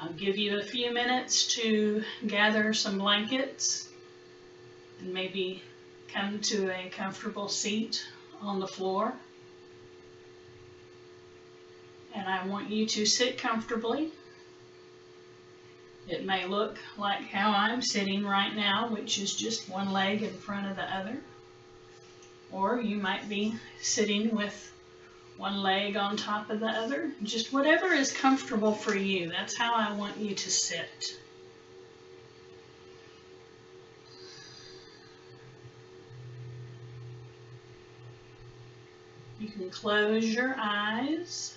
I'll give you a few minutes to gather some blankets and maybe come to a comfortable seat on the floor. And I want you to sit comfortably. It may look like how I'm sitting right now, which is just one leg in front of the other. Or you might be sitting with one leg on top of the other. Just whatever is comfortable for you. That's how I want you to sit. You can close your eyes.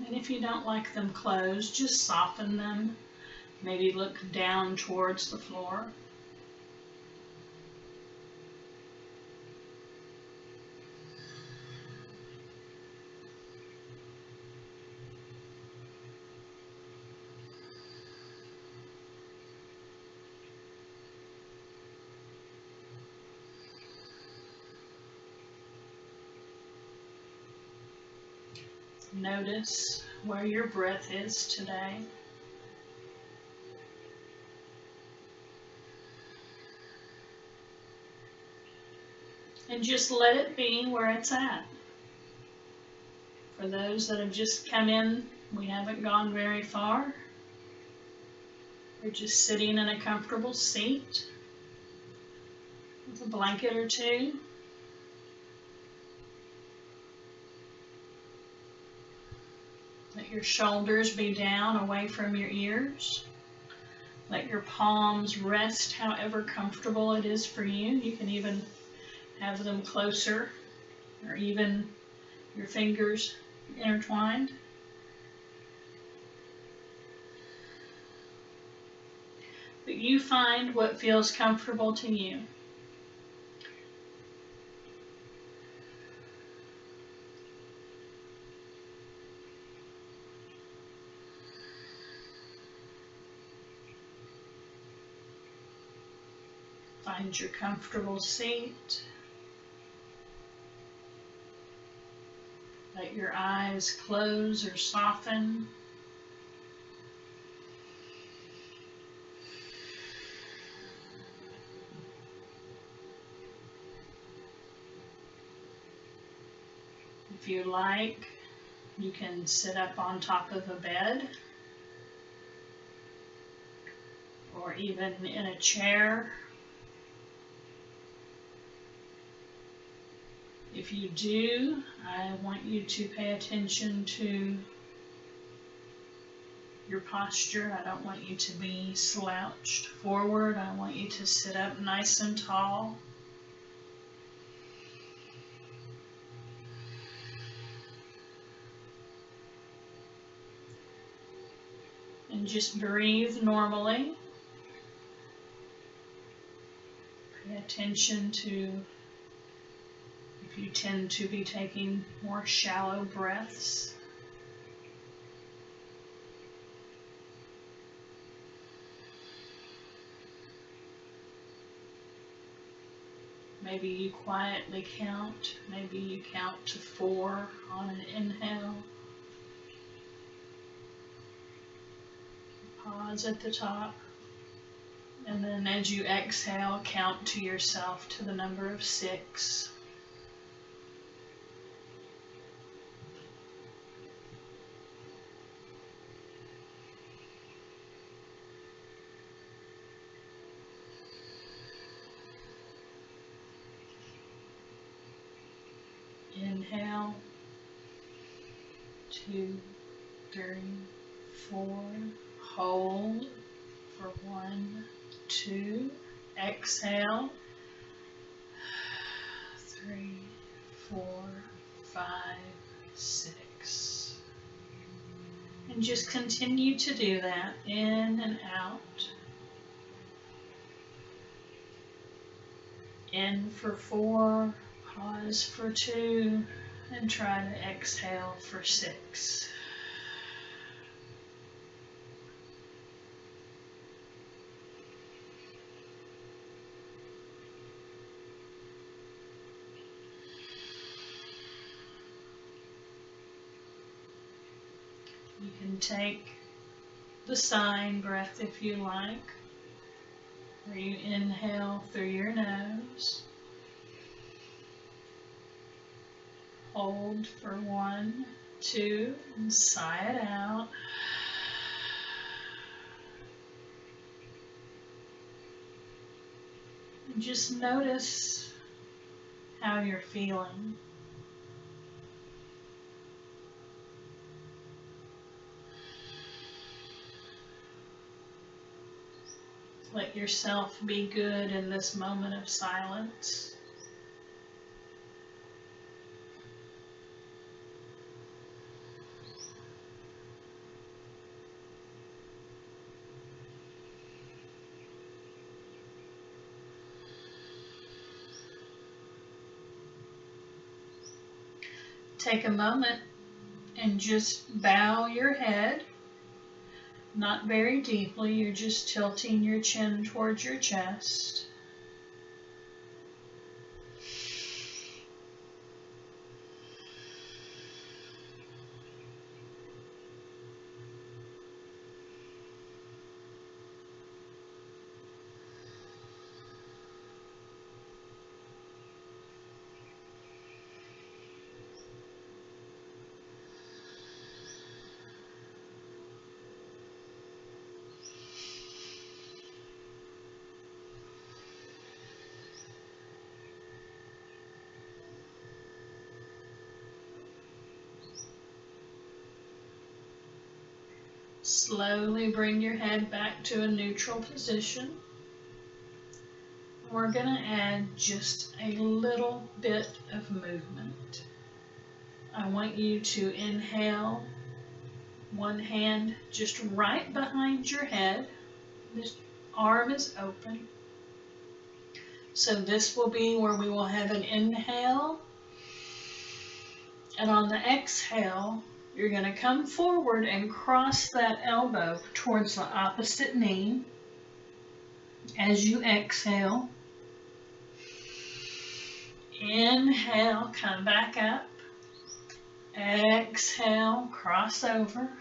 And if you don't like them closed, just soften them. Maybe look down towards the floor. Notice where your breath is today. And just let it be where it's at. For those that have just come in, we haven't gone very far. We're just sitting in a comfortable seat with a blanket or two. Let your shoulders be down away from your ears. Let your palms rest however comfortable it is for you. You can even have them closer or even your fingers intertwined. But you find what feels comfortable to you. Find your comfortable seat. Let your eyes close or soften. If you like, you can sit up on top of a bed or even in a chair. If you do, I want you to pay attention to your posture. I don't want you to be slouched forward. I want you to sit up nice and tall. And just breathe normally. Pay attention to if you tend to be taking more shallow breaths. Maybe you quietly count. Maybe you count to 4 on an inhale. Pause at the top. And then as you exhale, count to yourself to the number of 6. Inhale, 2, 3, 4. Hold for 1, 2. Exhale, 3, 4, 5, 6. And just continue to do that in and out. In for 4. Pause for 2 and try to exhale for 6. You can take the sighing breath if you like, where you inhale through your nose, hold for 1, 2, and sigh it out. And just notice how you're feeling. Let yourself be good in this moment of silence. Take a moment and just bow your head, not very deeply, you're just tilting your chin towards your chest. Slowly bring your head back to a neutral position. We're going to add just a little bit of movement. I want you to inhale, one hand just right behind your head. This arm is open. So this will be where we will have an inhale. And on the exhale, you're going to come forward and cross that elbow towards the opposite knee. As you exhale, inhale, come back up. Exhale, cross over.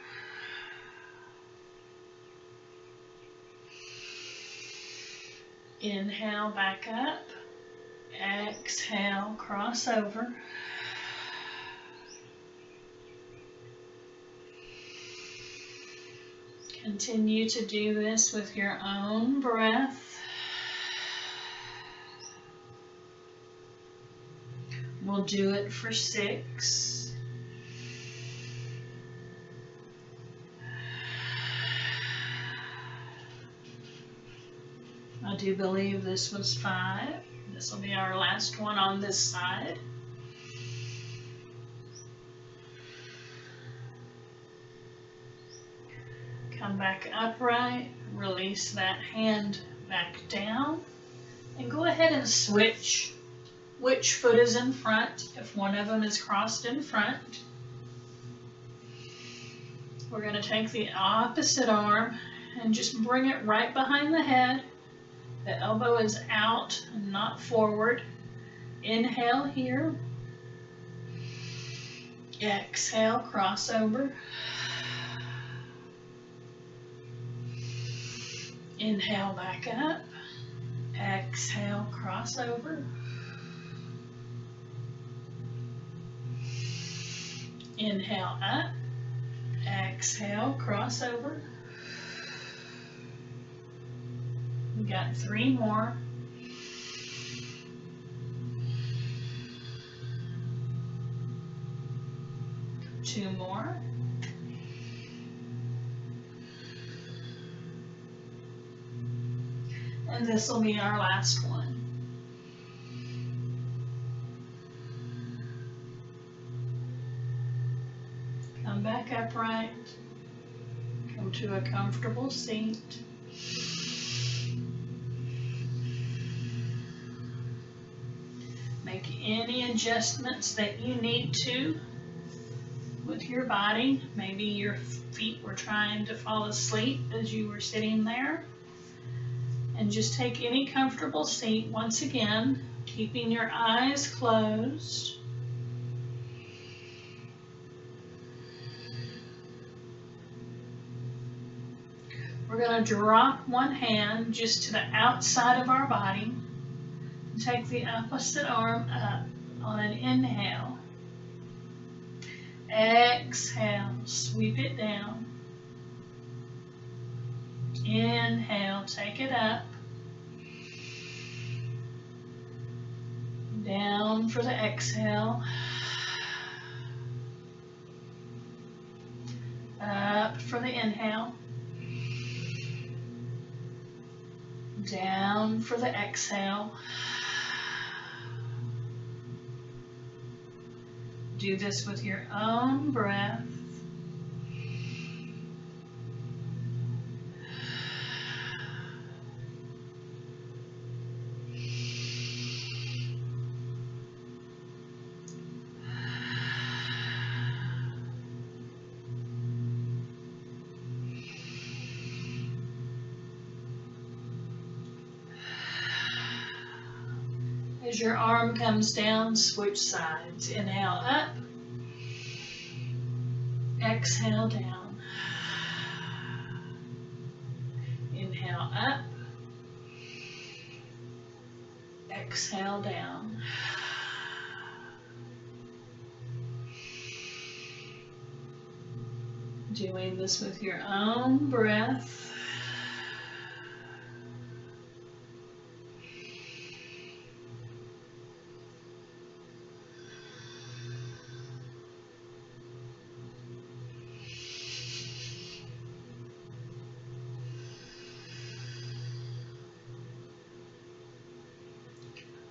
Inhale, back up. Exhale, cross over. Continue to do this with your own breath. We'll do it for 6. I do believe this was 5. This will be our last one on this side. Come back upright, release that hand back down, and go ahead and switch which foot is in front, if one of them is crossed in front. We're going to take the opposite arm and just bring it right behind the head. The elbow is out and not forward. Inhale here. Exhale, cross over. Inhale, back up. Exhale, cross over. Inhale, up. Exhale, cross over. We got 3 more. Two more. And this will be our last one. Come back upright. Come to a comfortable seat. Make any adjustments that you need to with your body. Maybe your feet were trying to fall asleep as you were sitting there. And just take any comfortable seat, once again, keeping your eyes closed. We're going to drop one hand just to the outside of our body. Take the opposite arm up on an inhale. Exhale, sweep it down. Inhale, take it up. Down for the exhale. Up for the inhale. Down for the exhale. Do this with your own breath. As your arm comes down, switch sides. Inhale up. Exhale down. Inhale up. Exhale down. Doing this with your own breath.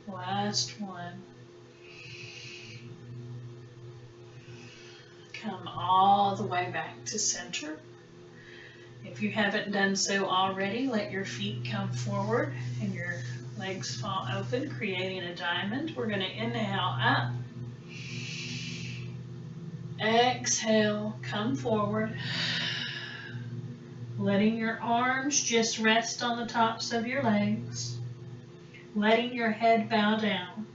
Last one. Come all the way back to center. If you haven't done so already, let your feet come forward and your legs fall open, creating a diamond. We're going to inhale up. Exhale, come forward. Letting your arms just rest on the tops of your legs. Letting your head bow down.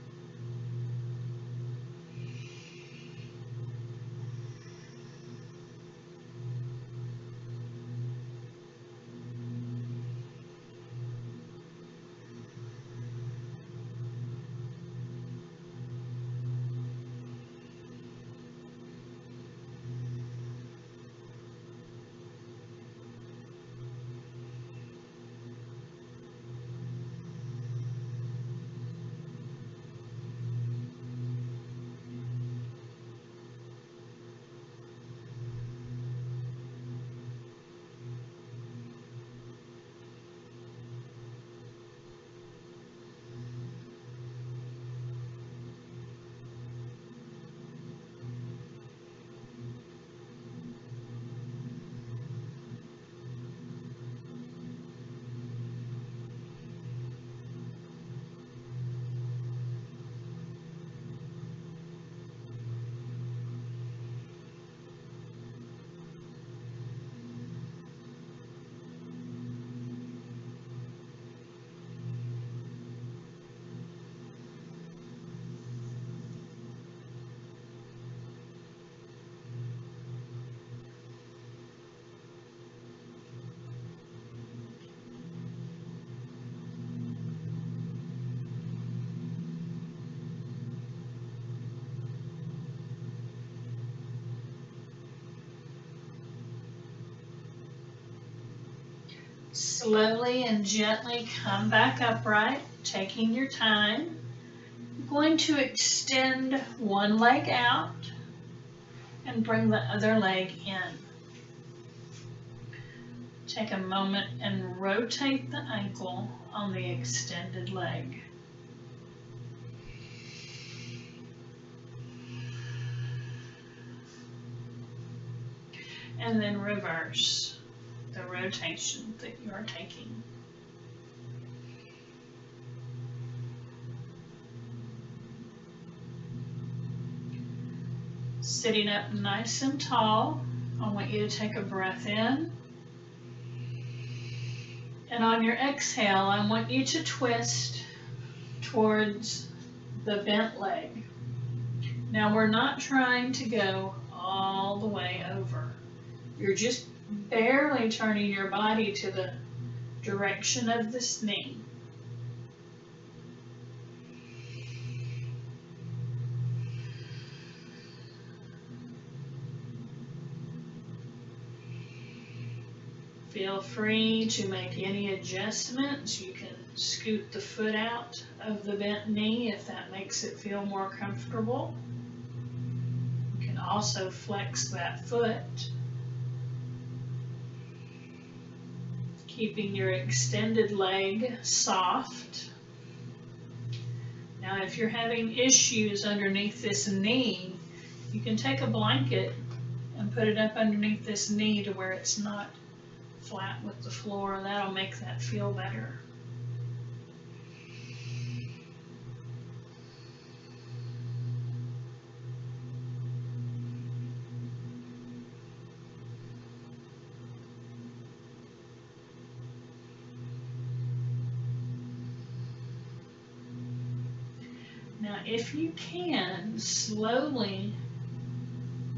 Slowly and gently come back upright, taking your time. You're going to extend one leg out and bring the other leg in. Take a moment and rotate the ankle on the extended leg. And then reverse the rotation that you are taking. Sitting up nice and tall, I want you to take a breath in. And on your exhale, I want you to twist towards the bent leg. Now we're not trying to go all the way over. You're just barely turning your body to the direction of this knee. Feel free to make any adjustments. You can scoot the foot out of the bent knee if that makes it feel more comfortable. You can also flex that foot, keeping your extended leg soft. Now, if you're having issues underneath this knee, you can take a blanket and put it up underneath this knee to where it's not flat with the floor. That'll make that feel better. Now, if you can, slowly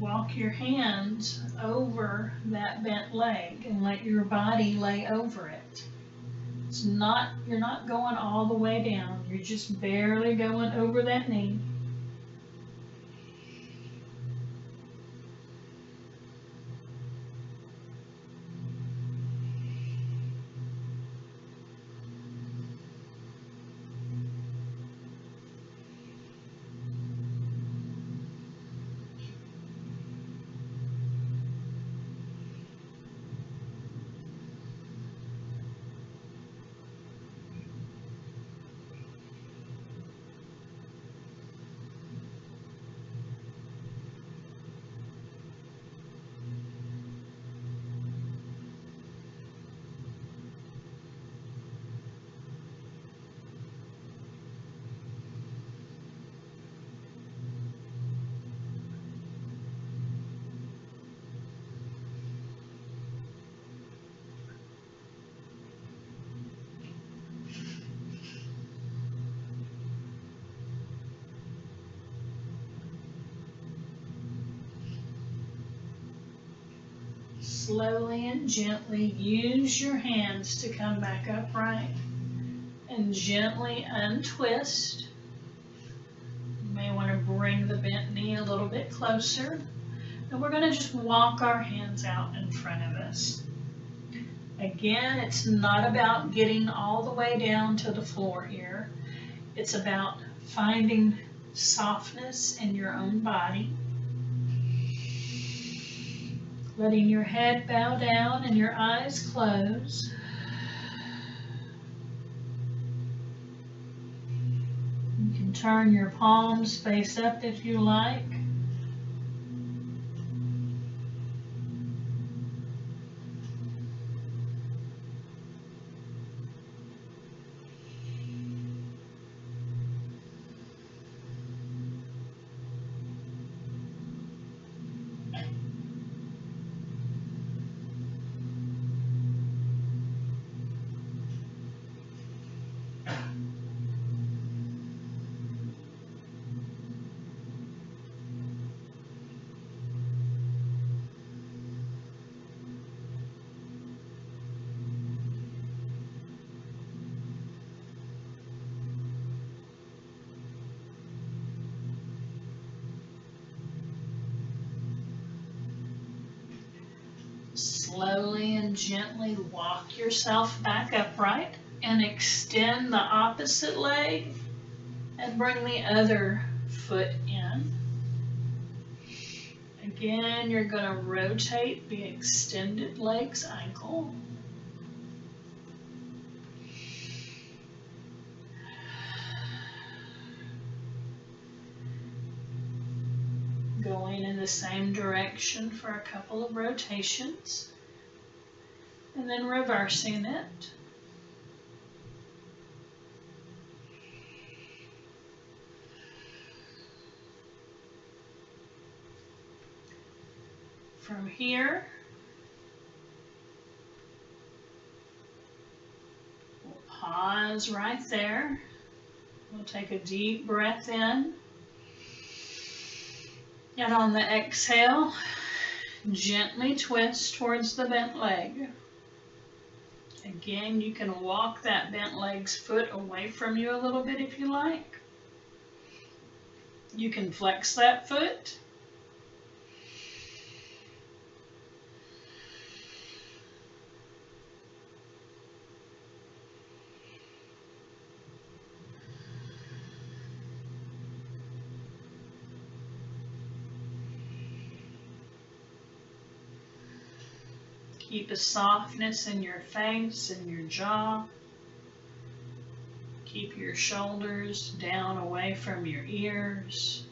walk your hands over that bent leg and let your body lay over it. You're not going all the way down. You're just barely going over that knee. Slowly and gently use your hands to come back upright and gently untwist. You may want to bring the bent knee a little bit closer. And we're going to just walk our hands out in front of us. Again, it's not about getting all the way down to the floor here. It's about finding softness in your own body. Letting your head bow down and your eyes close. You can turn your palms face up if you like. Slowly and gently walk yourself back upright and extend the opposite leg and bring the other foot in. Again, you're going to rotate the extended leg's ankle. Going in the same direction for a couple of rotations. And then reversing it. From here, we'll pause right there. We'll take a deep breath in. And on the exhale, Gently twist towards the bent leg. Again, you can walk that bent leg's foot away from you a little bit if you like. You can flex that foot. Keep a softness in your face and your jaw. Keep your shoulders down away from your ears.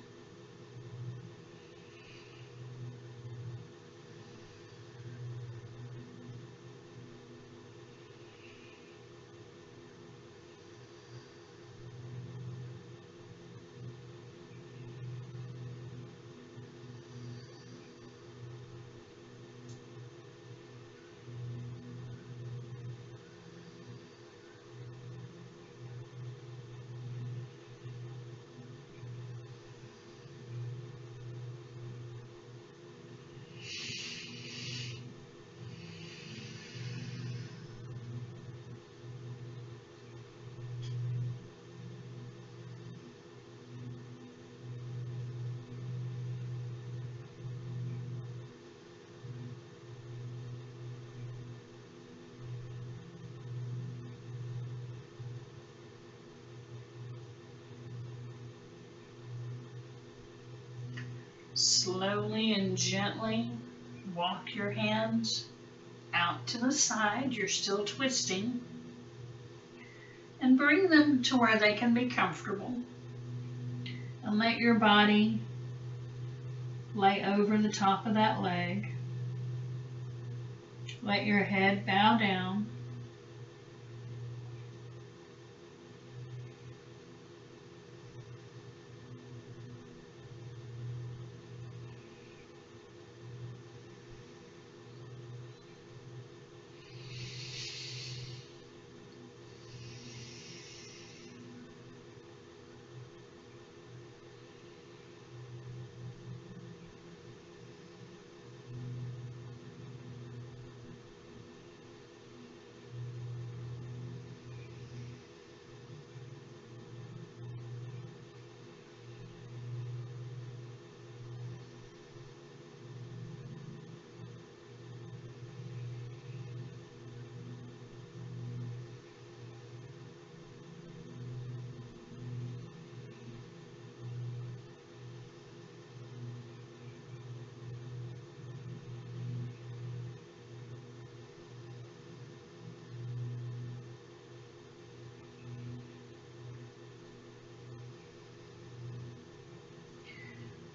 Slowly and gently walk your hands out to the side. You're still twisting. And bring them to where they can be comfortable. And let your body lay over the top of that leg. Let your head bow down.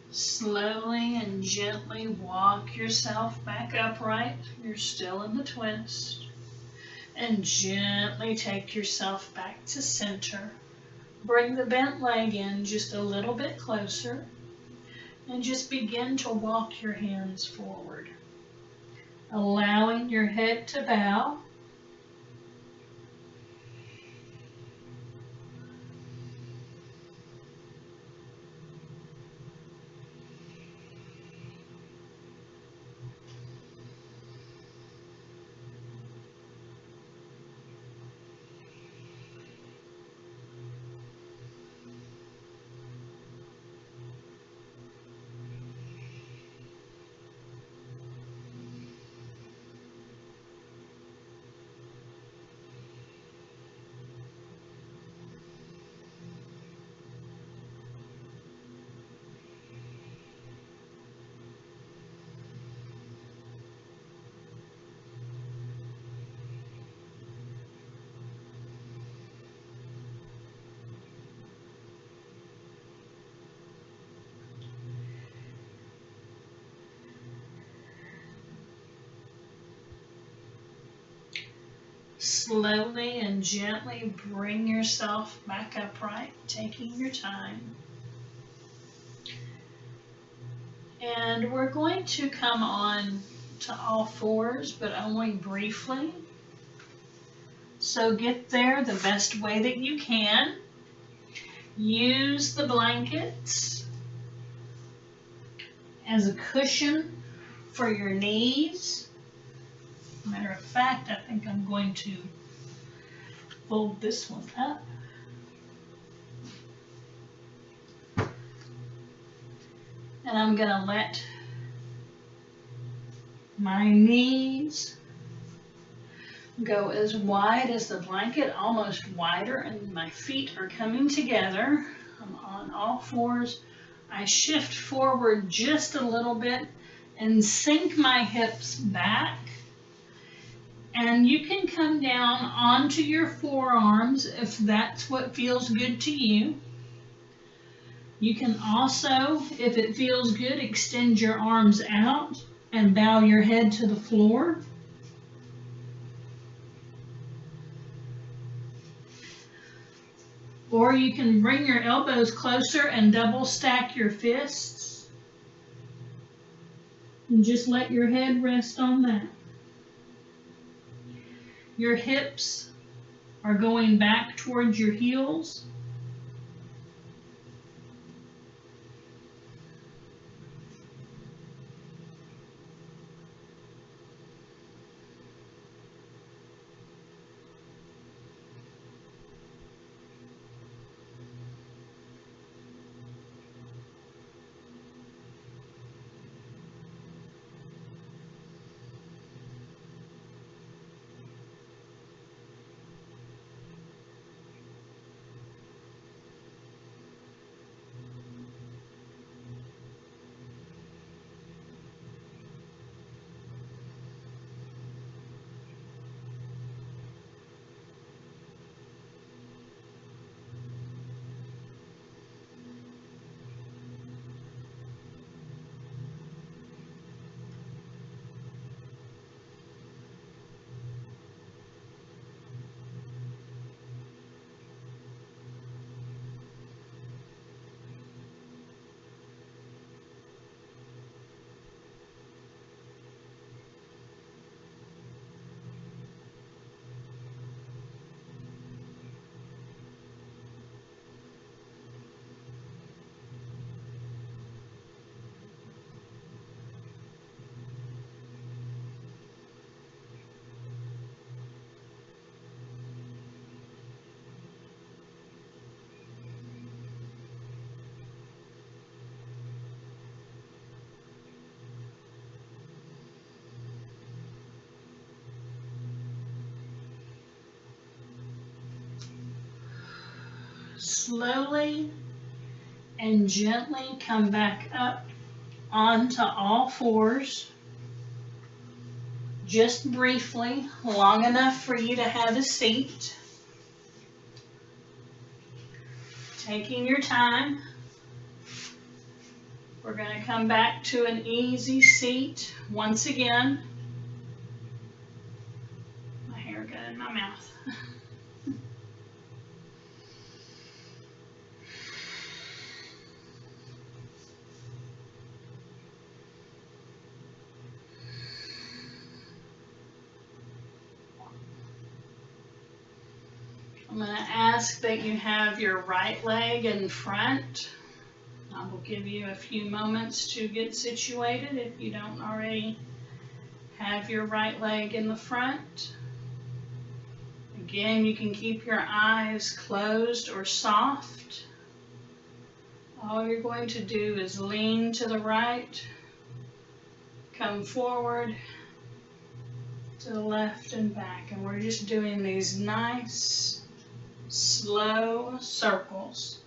Slowly and gently walk yourself back upright. You're still in the twist. And gently take yourself back to center. Bring the bent leg in just a little bit closer. And just begin to walk your hands forward. Allowing your head to bow. Slowly and gently bring yourself back upright, taking your time. And we're going to come on to all fours, but only briefly. So get there the best way that you can. Use the blankets as a cushion for your knees. Matter of fact, I think I'm going to fold this one up. And I'm going to let my knees go as wide as the blanket, almost wider, and my feet are coming together. I'm on all fours. I shift forward just a little bit and sink my hips back. And you can come down onto your forearms if that's what feels good to you. You can also, if it feels good, extend your arms out and bow your head to the floor. Or you can bring your elbows closer and double stack your fists. And just let your head rest on that. Your hips are going back towards your heels. Slowly and gently come back up onto all fours, just briefly, long enough for you to have a seat. Taking your time. We're going to come back to an easy seat once again. My hair got in my mouth. I'm going to ask that you have your right leg in front. I will give you a few moments to get situated if you don't already have your right leg in the front. Again, you can keep your eyes closed or soft. All you're going to do is lean to the right, come forward, to the left and back. And we're just doing these nice, slow circles.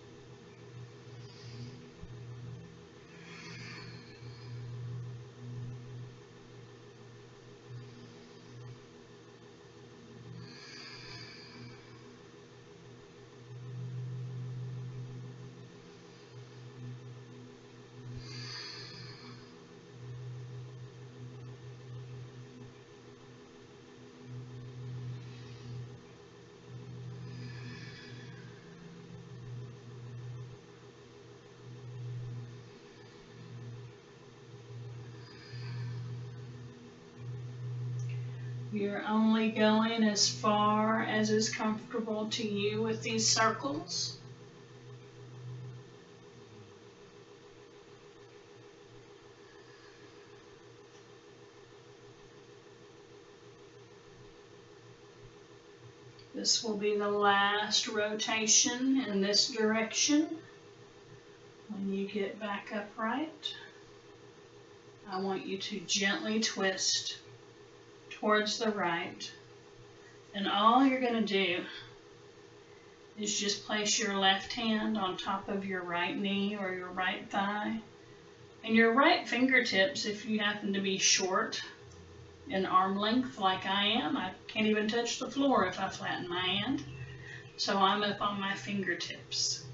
You're only going as far as is comfortable to you with these circles. This will be the last rotation in this direction. When you get back upright, I want you to gently twist towards the right. And all you're going to do is just place your left hand on top of your right knee or your right thigh. And your right fingertips, if you happen to be short in arm length like I am, I can't even touch the floor if I flatten my hand. So I'm up on my fingertips.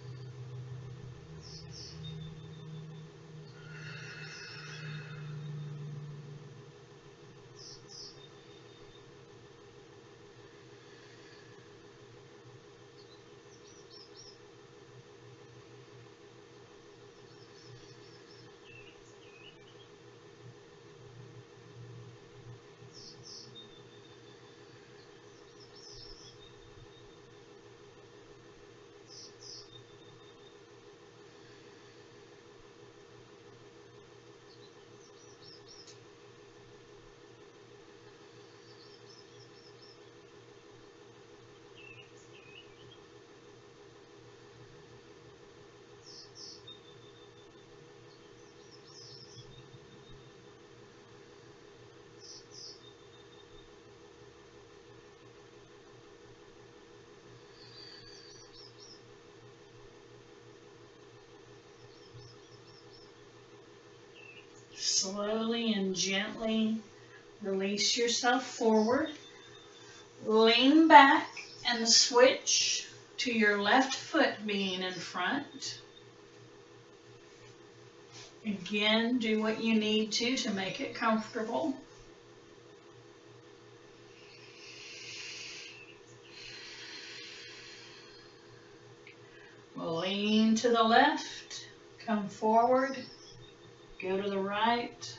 Slowly and gently release yourself forward. Lean back and switch to your left foot being in front. Again, do what you need to make it comfortable. Lean to the left, come forward, go to the right,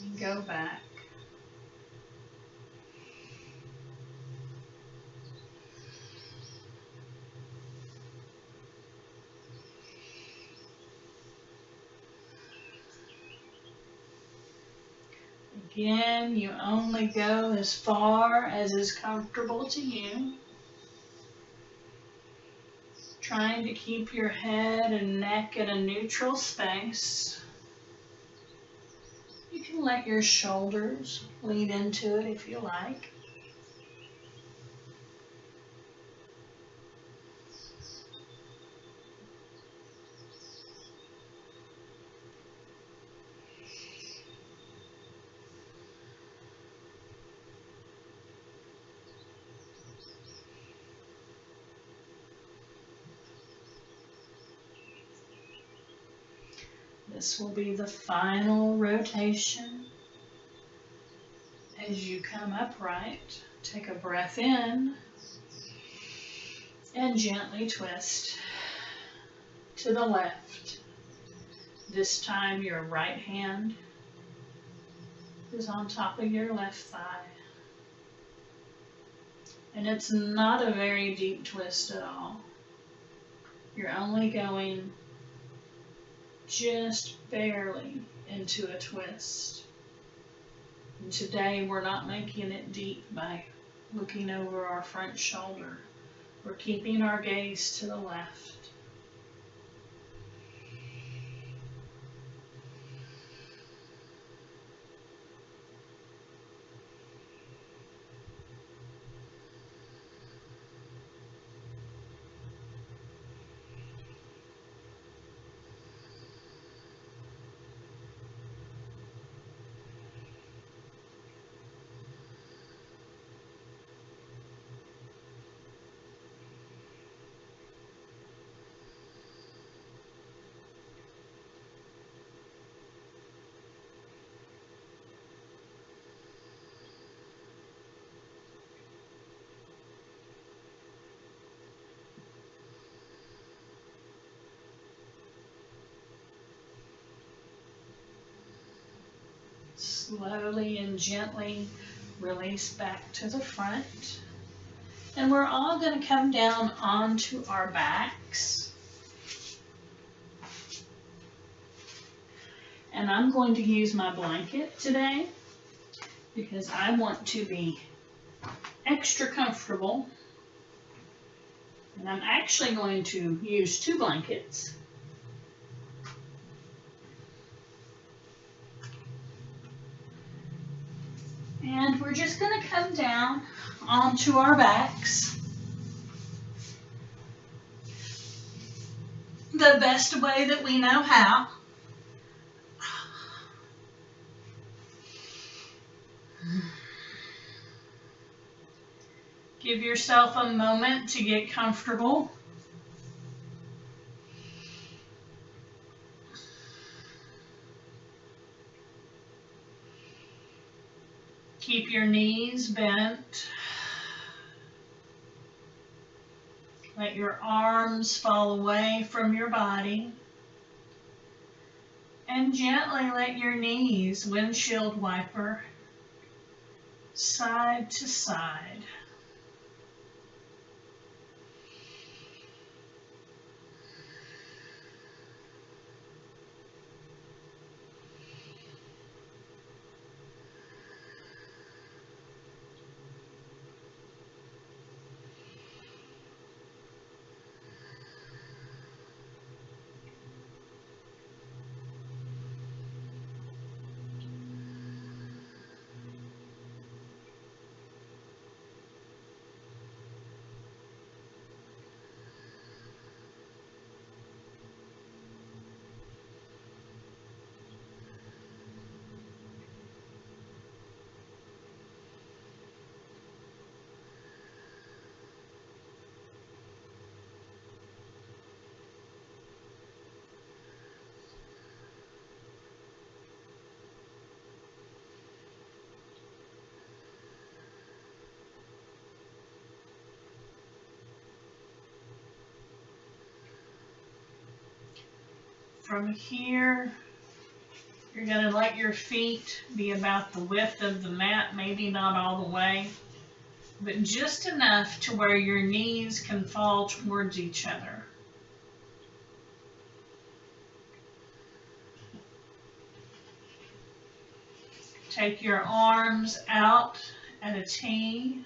and go back. Again, you only go as far as is comfortable to you. Trying to keep your head and neck in a neutral space. You can let your shoulders lean into it if you like. This will be the final rotation. As you come upright, take a breath in and gently twist to the left. This time your right hand is on top of your left thigh. And it's not a very deep twist at all. You're only going just barely into a twist. And today we're not making it deep by looking over our front shoulder. We're keeping our gaze to the left. Slowly and gently release back to the front. And we're all going to come down onto our backs. And I'm going to use my blanket today because I want to be extra comfortable. And I'm actually going to use 2 blankets. And we're just going to come down onto our backs the best way that we know how. Give yourself a moment to get comfortable. Keep your knees bent. Let your arms fall away from your body. And gently let your knees windshield wiper side to side. From here, you're going to let your feet be about the width of the mat, maybe not all the way, but just enough to where your knees can fall towards each other. Take your arms out at a T.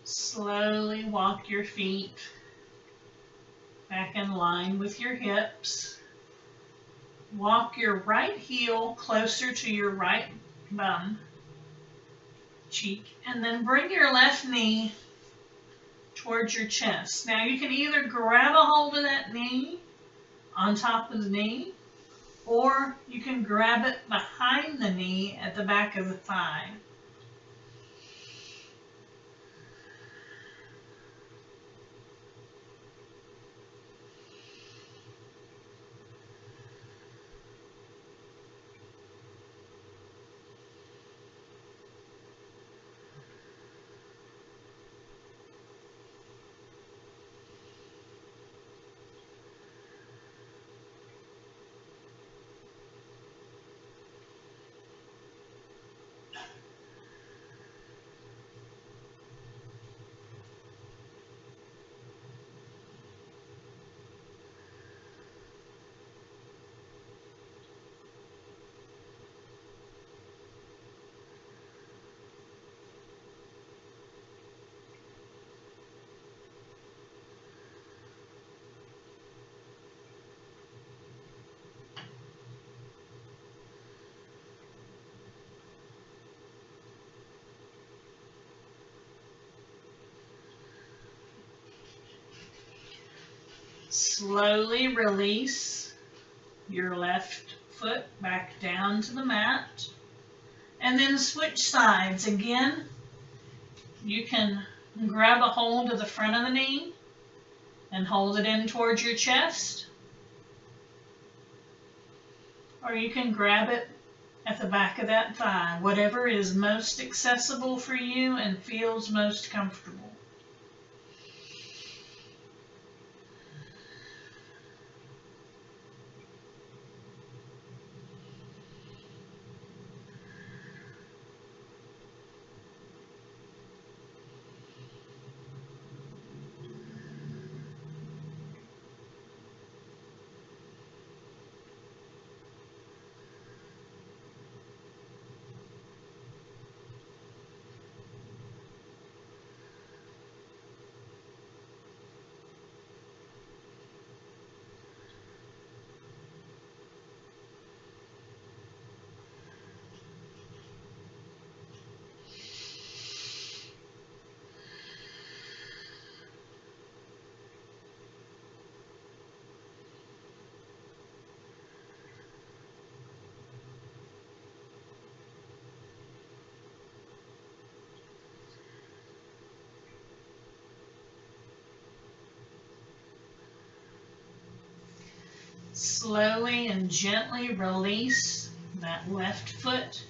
Slowly walk your feet back in line with your hips. Walk your right heel closer to your right bum cheek, and then bring your left knee towards your chest. Now you can either grab a hold of that knee on top of the knee, or you can grab it behind the knee at the back of the thigh. Slowly release your left foot back down to the mat. And then switch sides. Again, you can grab a hold of the front of the knee and hold it in towards your chest. Or you can grab it at the back of that thigh, whatever is most accessible for you and feels most comfortable. Slowly and gently release that left foot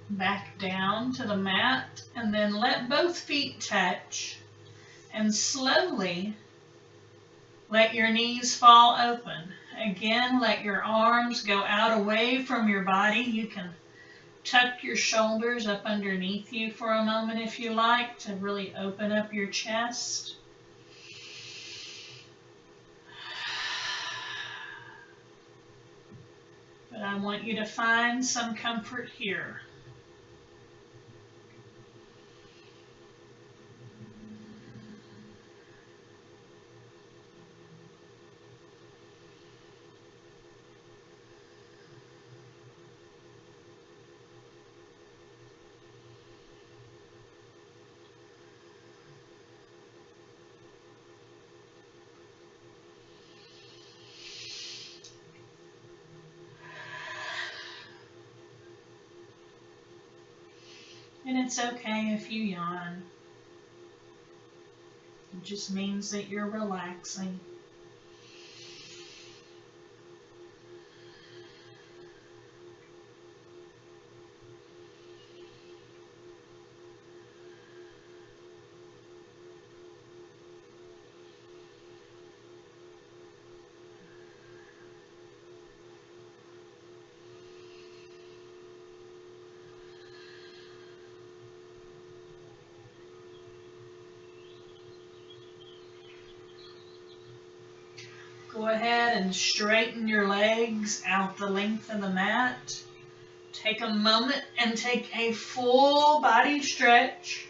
back down to the mat, and then let both feet touch, and slowly let your knees fall open. Again, let your arms go out away from your body. You can tuck your shoulders up underneath you for a moment if you like, to really open up your chest. But I want you to find some comfort here. And it's okay if you yawn. It just means that you're relaxing. Go ahead and straighten your legs out the length of the mat. Take a moment and take a full body stretch.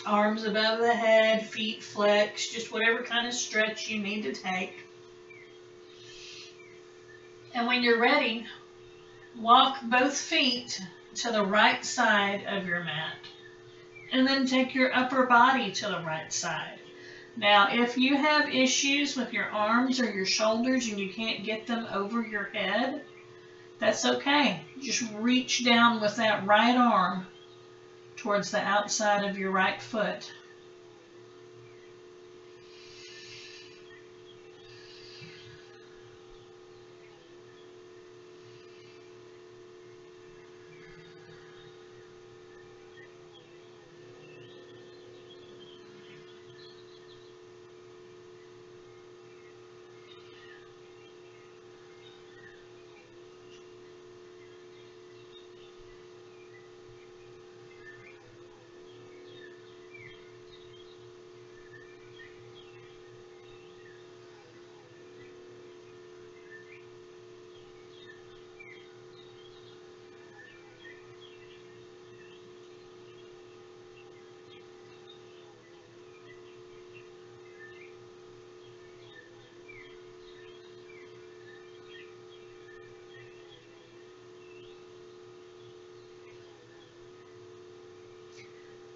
Arms above the head, feet flexed, just whatever kind of stretch you need to take. And when you're ready, walk both feet to the right side of your mat. And then take your upper body to the right side. Now, if you have issues with your arms or your shoulders and you can't get them over your head, that's okay. Just reach down with that right arm towards the outside of your right foot.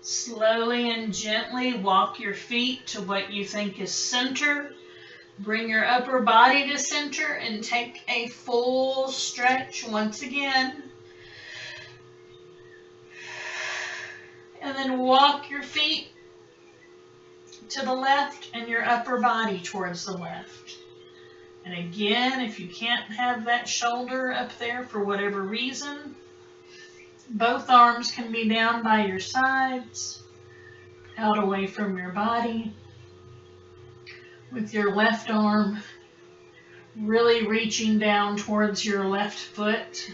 Slowly and gently walk your feet to what you think is center. Bring your upper body to center and take a full stretch once again. And then walk your feet to the left and your upper body towards the left. And again, if you can't have that shoulder up there for whatever reason, both arms can be down by your sides, out away from your body, with your left arm really reaching down towards your left foot.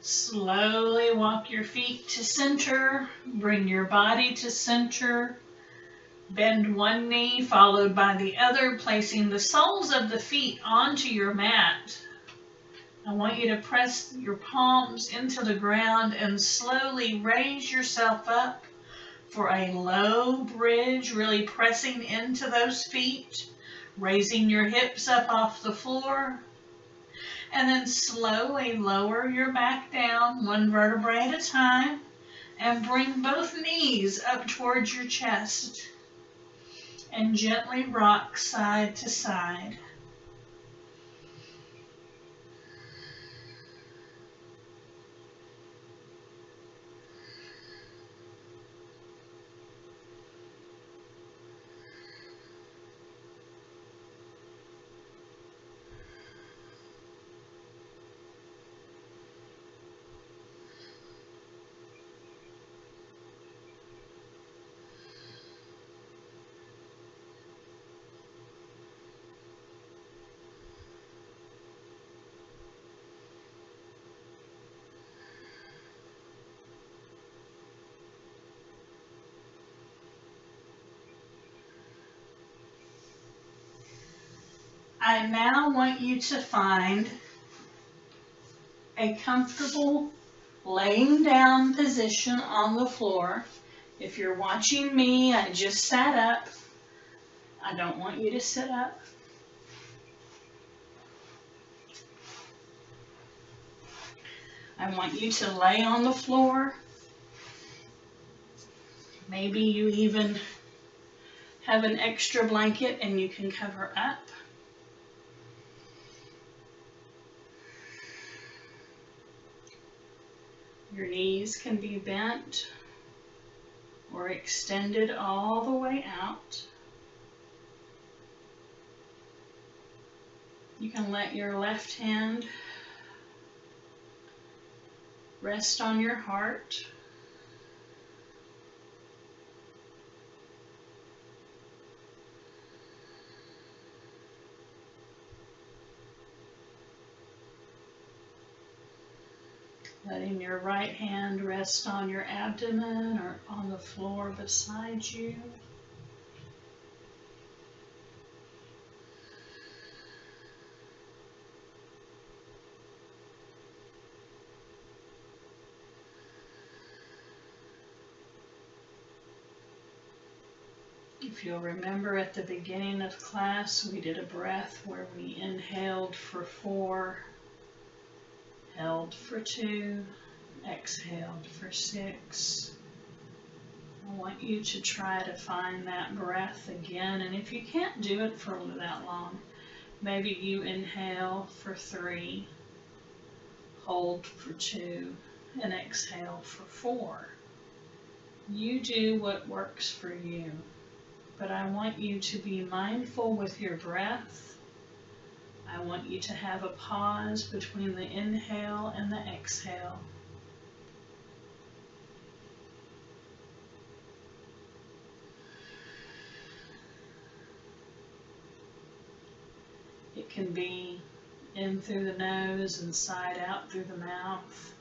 Slowly walk your feet to center, bring your body to center, bend one knee followed by the other, placing the soles of the feet onto your mat. I want you to press your palms into the ground and slowly raise yourself up for a low bridge, really pressing into those feet, raising your hips up off the floor. And then slowly lower your back down, one vertebrae at a time, and bring both knees up towards your chest. And gently rock side to side. I now want you to find a comfortable laying down position on the floor. If you're watching me, I just sat up. I don't want you to sit up. I want you to lay on the floor. Maybe you even have an extra blanket and you can cover up. Your knees can be bent or extended all the way out. You can let your left hand rest on your heart. Letting your right hand rest on your abdomen or on the floor beside you. If you'll remember at the beginning of class, we did a breath where we inhaled for 4, held for 2, exhaled for 6. I want you to try to find that breath again, and if you can't do it for that long, maybe you inhale for 3, hold for 2, and exhale for 4. You do what works for you. But I want you to be mindful with your breath. I want you to have a pause between the inhale and the exhale. It can be in through the nose and side out through the mouth.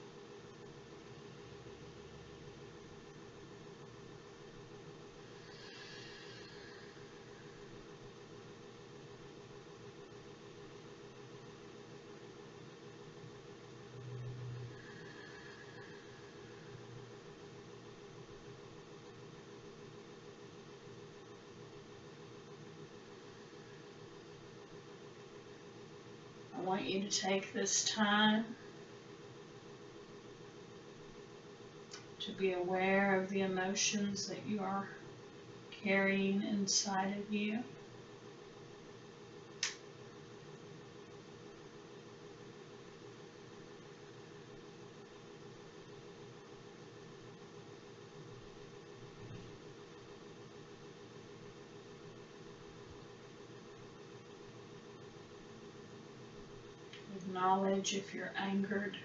I want you to take this time to be aware of the emotions that you are carrying inside of you. Acknowledge if you're angered.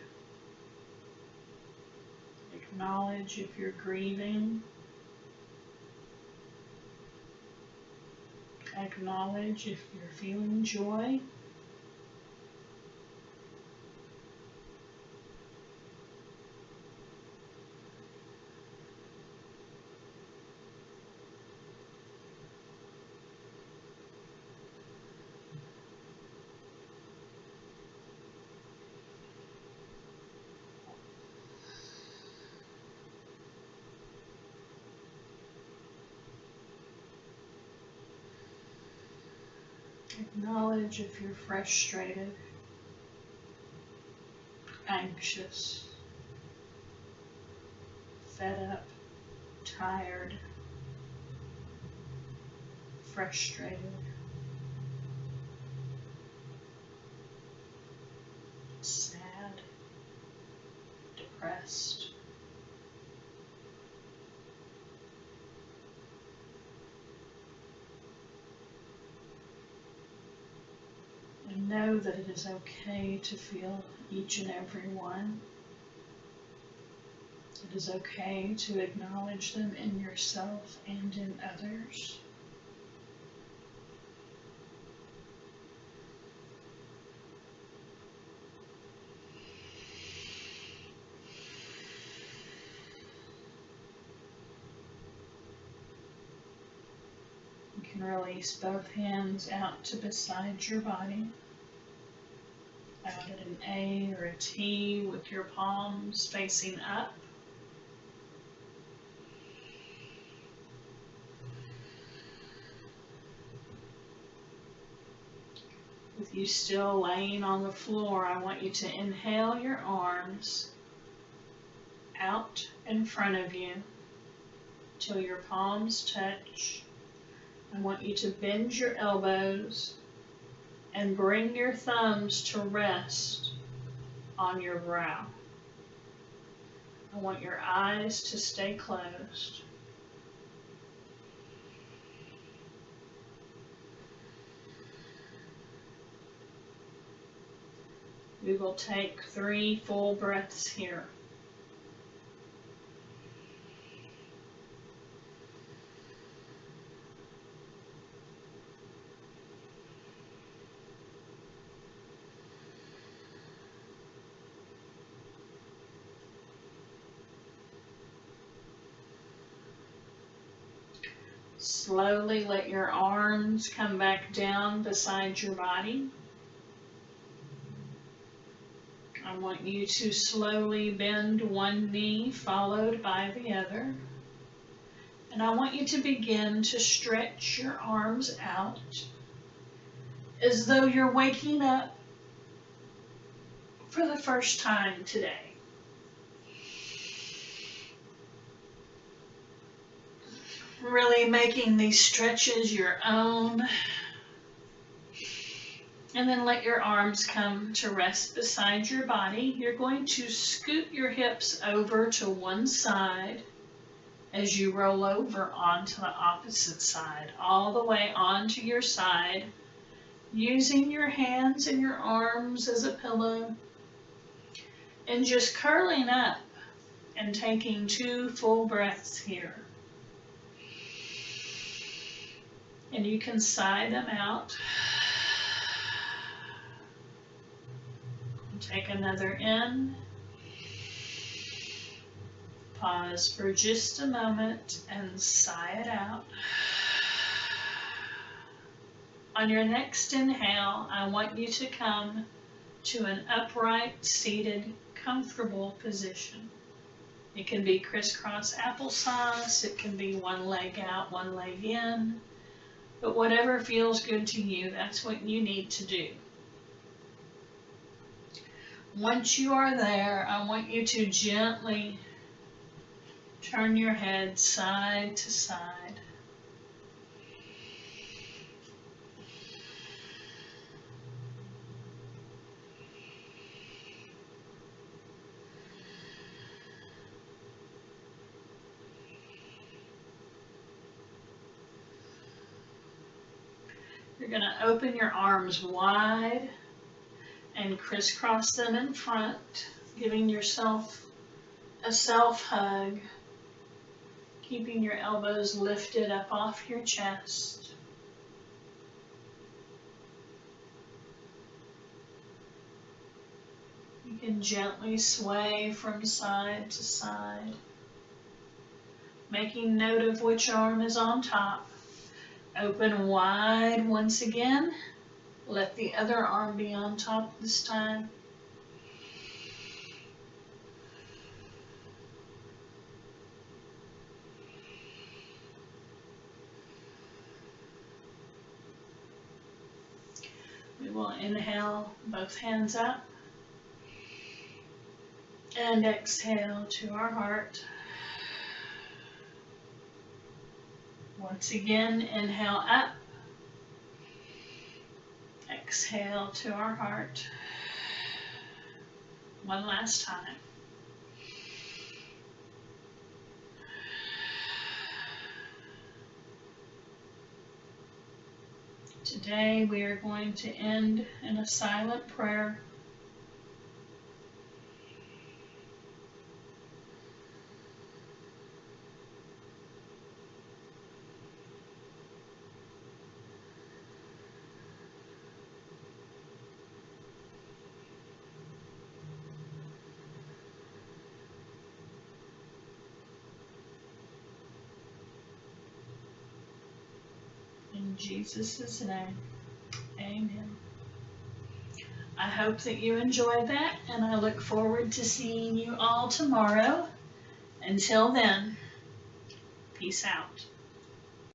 Acknowledge if you're grieving. Acknowledge if you're feeling joy. Acknowledge if you're frustrated, anxious, fed up, tired, frustrated, sad, depressed. And know that it is okay to feel each and every one. It is okay to acknowledge them in yourself and in others. You can release both hands out to beside your body, out at an A or a T with your palms facing up. With you still laying on the floor, I want you to inhale your arms out in front of you till your palms touch. I want you to bend your elbows and bring your thumbs to rest on your brow. I want your eyes to stay closed. We will take 3 full breaths here. Slowly let your arms come back down beside your body. I want you to slowly bend one knee followed by the other. And I want you to begin to stretch your arms out as though you're waking up for the first time today. Really making these stretches your own. And then let your arms come to rest beside your body. You're going to scoot your hips over to one side as you roll over onto the opposite side, all the way onto your side, using your hands and your arms as a pillow, and just curling up and taking 2 full breaths here. And you can sigh them out. Take another in. Pause for just a moment and sigh it out. On your next inhale, I want you to come to an upright, seated, comfortable position. It can be crisscross applesauce, it can be one leg out, one leg in, but whatever feels good to you, that's what you need to do. Once you are there, I want you to gently turn your head side to side. You're going to open your arms wide and crisscross them in front, giving yourself a self-hug, keeping your elbows lifted up off your chest. You can gently sway from side to side, making note of which arm is on top. Open wide once again. Let the other arm be on top this time. We will inhale, both hands up, and exhale to our heart. Once again, inhale up, exhale to our heart. One last time. Today we are going to end in a silent prayer. In Jesus' name, amen. I hope that you enjoyed that, and I look forward to seeing you all tomorrow. Until then, peace out.